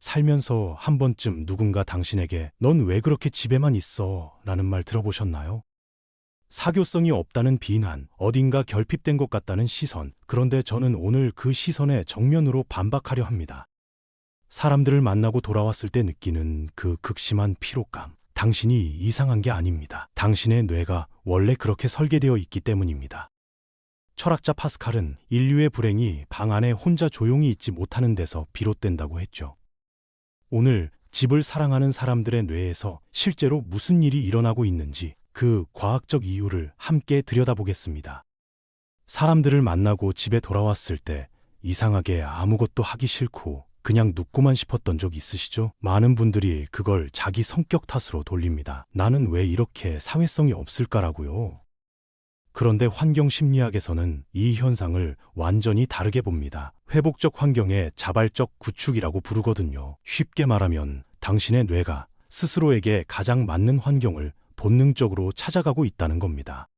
살면서 한 번쯤 누군가 당신에게 넌 왜 그렇게 집에만 있어? 라는 말 들어보셨나요? 사교성이 없다는 비난, 어딘가 결핍된 것 같다는 시선. 그런데 저는 오늘 그 시선에 정면으로 반박하려 합니다. 사람들을 만나고 돌아왔을 때 느끼는 그 극심한 피로감. 당신이 이상한 게 아닙니다. 당신의 뇌가 원래 그렇게 설계되어 있기 때문입니다. 철학자 파스칼은 인류의 불행이 방 안에 혼자 조용히 있지 못하는 데서 비롯된다고 했죠. 오늘 집을 사랑하는 사람들의 뇌에서 실제로 무슨 일이 일어나고 있는지 그 과학적 이유를 함께 들여다보겠습니다. 사람들을 만나고 집에 돌아왔을 때 이상하게 아무것도 하기 싫고 그냥 눕고만 싶었던 적 있으시죠? 많은 분들이 그걸 자기 성격 탓으로 돌립니다. 나는 왜 이렇게 사회성이 없을까라고요. 그런데 환경 심리학에서는 이 현상을 완전히 다르게 봅니다. 회복적 환경의 자발적 구축이라고 부르거든요. 쉽게 말하면 당신의 뇌가 스스로에게 가장 맞는 환경을 본능적으로 찾아가고 있다는 겁니다.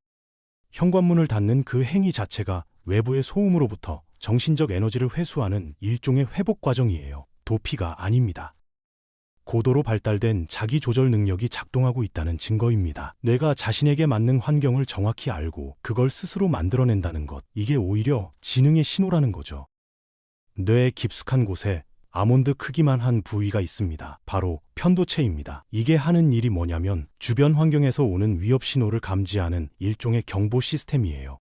현관문을 닫는 그 행위 자체가 외부의 소음으로부터 정신적 에너지를 회수하는 일종의 회복 과정이에요. 도피가 아닙니다. 고도로 발달된 자기 조절 능력이 작동하고 있다는 증거입니다. 뇌가 자신에게 맞는 환경을 정확히 알고 그걸 스스로 만들어낸다는 것, 이게 오히려 지능의 신호라는 거죠. 뇌의 깊숙한 곳에 아몬드 크기만 한 부위가 있습니다. 바로 편도체입니다. 이게 하는 일이 뭐냐면 주변 환경에서 오는 위협 신호를 감지하는 일종의 경보 시스템이에요.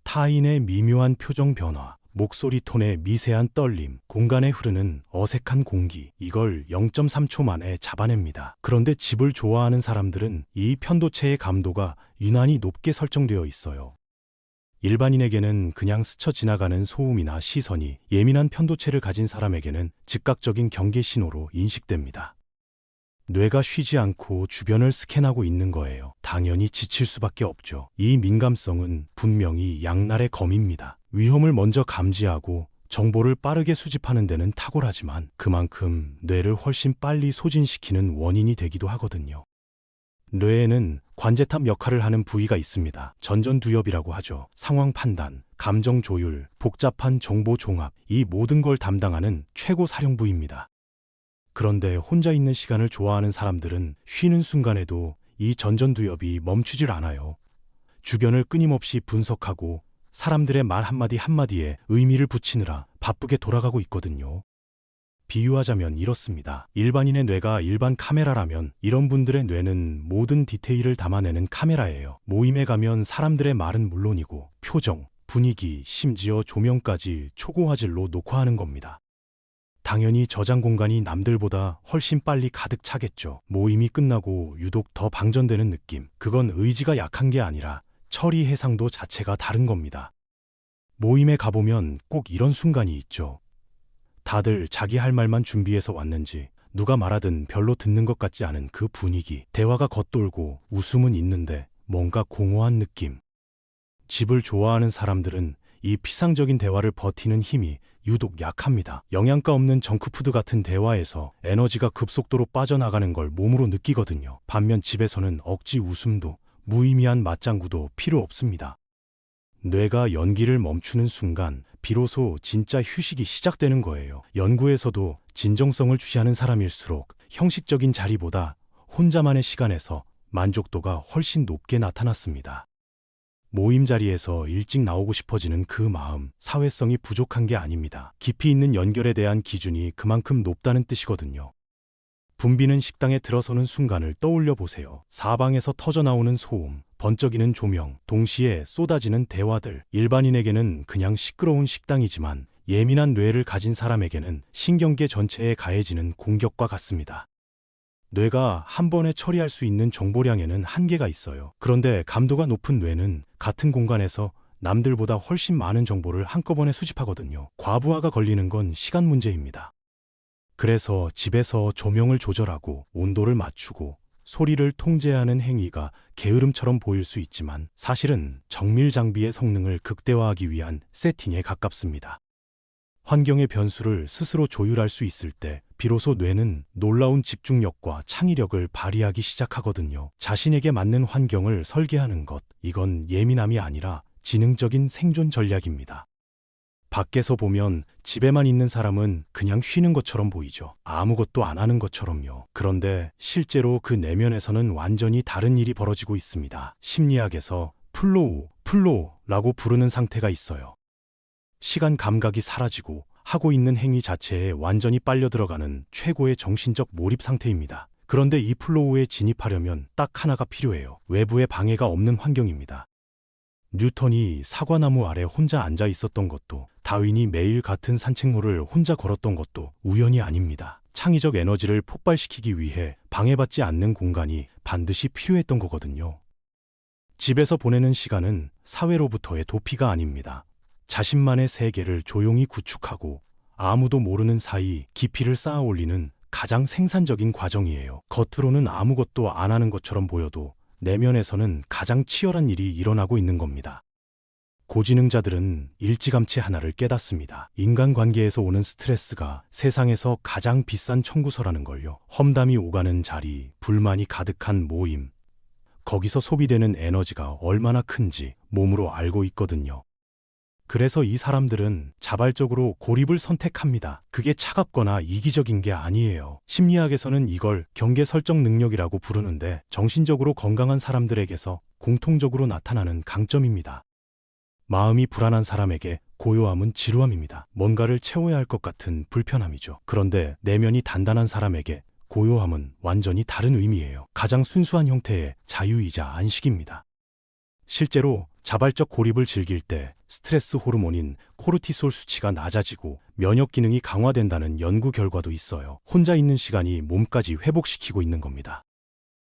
타인의 미묘한 표정 변화, 목소리 톤의 미세한 떨림, 공간에 흐르는 어색한 공기, 이걸 0.3초 만에 잡아냅니다. 그런데 집을 좋아하는 사람들은 이 편도체의 감도가 유난히 높게 설정되어 있어요. 일반인에게는 그냥 스쳐 지나가는 소음이나 시선이, 예민한 편도체를 가진 사람에게는 즉각적인 경계 신호로 인식됩니다. 뇌가 쉬지 않고 주변을 스캔하고 있는 거예요. 당연히 지칠 수밖에 없죠. 이 민감성은 분명히 양날의 검입니다. 위험을 먼저 감지하고 정보를 빠르게 수집하는 데는 탁월하지만 그만큼 뇌를 훨씬 빨리 소진시키는 원인이 되기도 하거든요. 뇌에는 관제탑 역할을 하는 부위가 있습니다. 전전두엽이라고 하죠. 상황 판단, 감정 조율, 복잡한 정보 종합, 이 모든 걸 담당하는 최고 사령부입니다. 그런데 혼자 있는 시간을 좋아하는 사람들은 쉬는 순간에도 이 전전두엽이 멈추질 않아요. 주변을 끊임없이 분석하고 사람들의 말 한마디 한마디에 의미를 붙이느라 바쁘게 돌아가고 있거든요. 비유하자면 이렇습니다. 일반인의 뇌가 일반 카메라라면 이런 분들의 뇌는 모든 디테일을 담아내는 카메라예요. 모임에 가면 사람들의 말은 물론이고 표정, 분위기, 심지어 조명까지 초고화질로 녹화하는 겁니다. 당연히 저장 공간이 남들보다 훨씬 빨리 가득 차겠죠. 모임이 끝나고 유독 더 방전되는 느낌. 그건 의지가 약한 게 아니라 처리 해상도 자체가 다른 겁니다. 모임에 가보면 꼭 이런 순간이 있죠. 다들 자기 할 말만 준비해서 왔는지 누가 말하든 별로 듣는 것 같지 않은 그 분위기. 대화가 겉돌고 웃음은 있는데 뭔가 공허한 느낌. 집을 좋아하는 사람들은 이 피상적인 대화를 버티는 힘이 유독 약합니다. 영양가 없는 정크푸드 같은 대화에서 에너지가 급속도로 빠져나가는 걸 몸으로 느끼거든요. 반면 집에서는 억지 웃음도 무의미한 맞장구도 필요 없습니다. 뇌가 연기를 멈추는 순간 비로소 진짜 휴식이 시작되는 거예요. 연구에서도 진정성을 주시하는 사람일수록 형식적인 자리보다 혼자만의 시간에서 만족도가 훨씬 높게 나타났습니다. 모임 자리에서 일찍 나오고 싶어지는 그 마음, 사회성이 부족한 게 아닙니다. 깊이 있는 연결에 대한 기준이 그만큼 높다는 뜻이거든요. 붐비는 식당에 들어서는 순간을 떠올려 보세요. 사방에서 터져나오는 소음, 번쩍이는 조명, 동시에 쏟아지는 대화들. 일반인에게는 그냥 시끄러운 식당이지만 예민한 뇌를 가진 사람에게는 신경계 전체에 가해지는 공격과 같습니다. 뇌가 한 번에 처리할 수 있는 정보량에는 한계가 있어요. 그런데 감도가 높은 뇌는 같은 공간에서 남들보다 훨씬 많은 정보를 한꺼번에 수집하거든요. 과부하가 걸리는 건 시간 문제입니다. 그래서 집에서 조명을 조절하고 온도를 맞추고 소리를 통제하는 행위가 게으름처럼 보일 수 있지만 사실은 정밀 장비의 성능을 극대화하기 위한 세팅에 가깝습니다. 환경의 변수를 스스로 조율할 수 있을 때 비로소 뇌는 놀라운 집중력과 창의력을 발휘하기 시작하거든요. 자신에게 맞는 환경을 설계하는 것, 이건 예민함이 아니라 지능적인 생존 전략입니다. 밖에서 보면 집에만 있는 사람은 그냥 쉬는 것처럼 보이죠. 아무것도 안 하는 것처럼요. 그런데 실제로 그 내면에서는 완전히 다른 일이 벌어지고 있습니다. 심리학에서 플로우라고 부르는 상태가 있어요. 시간 감각이 사라지고 하고 있는 행위 자체에 완전히 빨려 들어가는 최고의 정신적 몰입 상태입니다. 그런데 이 플로우에 진입하려면 딱 하나가 필요해요. 외부의 방해가 없는 환경입니다. 뉴턴이 사과나무 아래 혼자 앉아 있었던 것도, 다윈이 매일 같은 산책로를 혼자 걸었던 것도 우연이 아닙니다. 창의적 에너지를 폭발시키기 위해 방해받지 않는 공간이 반드시 필요했던 거거든요. 집에서 보내는 시간은 사회로부터의 도피가 아닙니다. 자신만의 세계를 조용히 구축하고 아무도 모르는 사이 깊이를 쌓아 올리는 가장 생산적인 과정이에요. 겉으로는 아무것도 안 하는 것처럼 보여도 내면에서는 가장 치열한 일이 일어나고 있는 겁니다. 고지능자들은 일찌감치 하나를 깨닫습니다. 인간관계에서 오는 스트레스가 세상에서 가장 비싼 청구서라는 걸요. 험담이 오가는 자리, 불만이 가득한 모임, 거기서 소비되는 에너지가 얼마나 큰지 몸으로 알고 있거든요. 그래서 이 사람들은 자발적으로 고립을 선택합니다. 그게 차갑거나 이기적인 게 아니에요. 심리학에서는 이걸 경계 설정 능력이라고 부르는데, 정신적으로 건강한 사람들에게서 공통적으로 나타나는 강점입니다. 마음이 불안한 사람에게 고요함은 지루함입니다. 뭔가를 채워야 할 것 같은 불편함이죠. 그런데 내면이 단단한 사람에게 고요함은 완전히 다른 의미예요. 가장 순수한 형태의 자유이자 안식입니다. 실제로 자발적 고립을 즐길 때 스트레스 호르몬인 코르티솔 수치가 낮아지고 면역 기능이 강화된다는 연구 결과도 있어요. 혼자 있는 시간이 몸까지 회복시키고 있는 겁니다.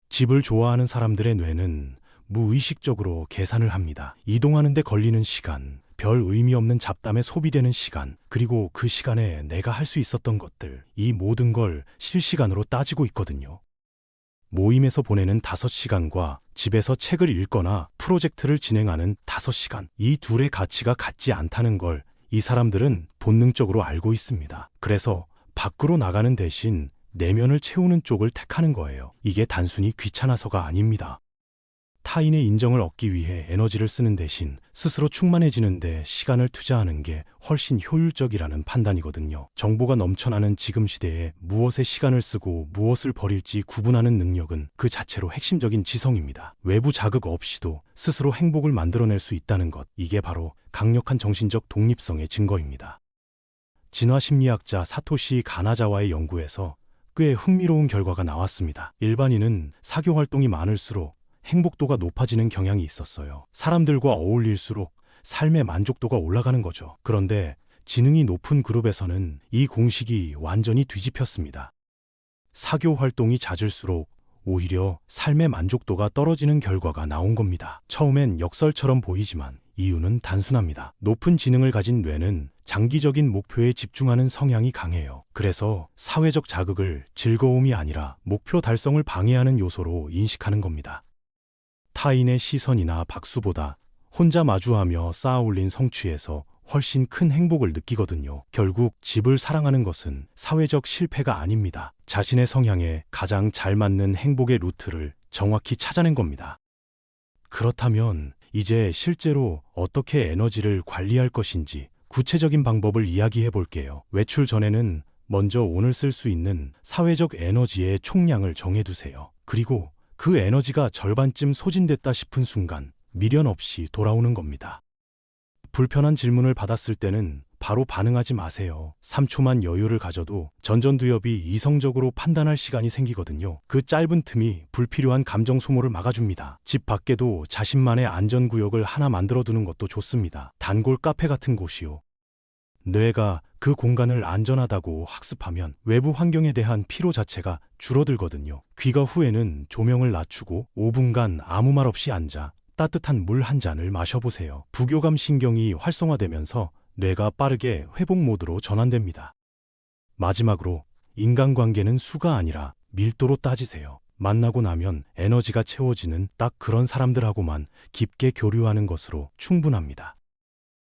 집을 좋아하는 사람들의 뇌는 무의식적으로 계산을 합니다. 이동하는 데 걸리는 시간, 별 의미 없는 잡담에 소비되는 시간, 그리고 그 시간에 내가 할 수 있었던 것들, 이 모든 걸 실시간으로 따지고 있거든요. 모임에서 보내는 5시간과 집에서 책을 읽거나 프로젝트를 진행하는 5시간, 이 둘의 가치가 같지 않다는 걸 이 사람들은 본능적으로 알고 있습니다. 그래서 밖으로 나가는 대신 내면을 채우는 쪽을 택하는 거예요. 이게 단순히 귀찮아서가 아닙니다. 타인의 인정을 얻기 위해 에너지를 쓰는 대신 스스로 충만해지는데 시간을 투자하는 게 훨씬 효율적이라는 판단이거든요. 정보가 넘쳐나는 지금 시대에 무엇에 시간을 쓰고 무엇을 버릴지 구분하는 능력은 그 자체로 핵심적인 지성입니다. 외부 자극 없이도 스스로 행복을 만들어낼 수 있다는 것, 이게 바로 강력한 정신적 독립성의 증거입니다. 진화심리학자 사토시 가나자와의 연구에서 꽤 흥미로운 결과가 나왔습니다. 일반인은 사교 활동이 많을수록 행복도가 높아지는 경향이 있었어요. 사람들과 어울릴수록 삶의 만족도가 올라가는 거죠. 그런데 지능이 높은 그룹에서는 이 공식이 완전히 뒤집혔습니다. 사교 활동이 잦을수록 오히려 삶의 만족도가 떨어지는 결과가 나온 겁니다. 처음엔 역설처럼 보이지만 이유는 단순합니다. 높은 지능을 가진 뇌는 장기적인 목표에 집중하는 성향이 강해요. 그래서 사회적 자극을 즐거움이 아니라 목표 달성을 방해하는 요소로 인식하는 겁니다. 타인의 시선이나 박수보다 혼자 마주하며 쌓아올린 성취에서 훨씬 큰 행복을 느끼거든요. 결국 집을 사랑하는 것은 사회적 실패가 아닙니다. 자신의 성향에 가장 잘 맞는 행복의 루트를 정확히 찾아낸 겁니다. 그렇다면 이제 실제로 어떻게 에너지를 관리할 것인지 구체적인 방법을 이야기해 볼게요. 외출 전에는 먼저 오늘 쓸 수 있는 사회적 에너지의 총량을 정해두세요. 그리고 그 에너지가 절반쯤 소진됐다 싶은 순간 미련 없이 돌아오는 겁니다. 불편한 질문을 받았을 때는 바로 반응하지 마세요. 3초만 여유를 가져도 전전두엽이 이성적으로 판단할 시간이 생기거든요. 그 짧은 틈이 불필요한 감정 소모를 막아줍니다. 집 밖에도 자신만의 안전구역을 하나 만들어두는 것도 좋습니다. 단골 카페 같은 곳이요. 뇌가 그 공간을 안전하다고 학습하면 외부 환경에 대한 피로 자체가 줄어들거든요. 귀가 후에는 조명을 낮추고 5분간 아무 말 없이 앉아 따뜻한 물 한 잔을 마셔보세요. 부교감 신경이 활성화되면서 뇌가 빠르게 회복 모드로 전환됩니다. 마지막으로 인간관계는 수가 아니라 밀도로 따지세요. 만나고 나면 에너지가 채워지는 딱 그런 사람들하고만 깊게 교류하는 것으로 충분합니다.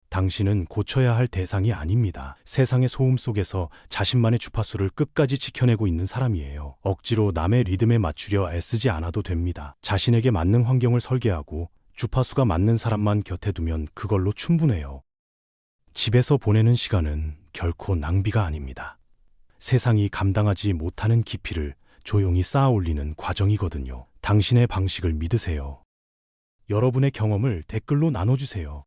당신은 고쳐야 할 대상이 아닙니다. 세상의 소음 속에서 자신만의 주파수를 끝까지 지켜내고 있는 사람이에요. 억지로 남의 리듬에 맞추려 애쓰지 않아도 됩니다. 자신에게 맞는 환경을 설계하고 주파수가 맞는 사람만 곁에 두면 그걸로 충분해요. 집에서 보내는 시간은 결코 낭비가 아닙니다. 세상이 감당하지 못하는 깊이를 조용히 쌓아 올리는 과정이거든요. 당신의 방식을 믿으세요. 여러분의 경험을 댓글로 나눠주세요.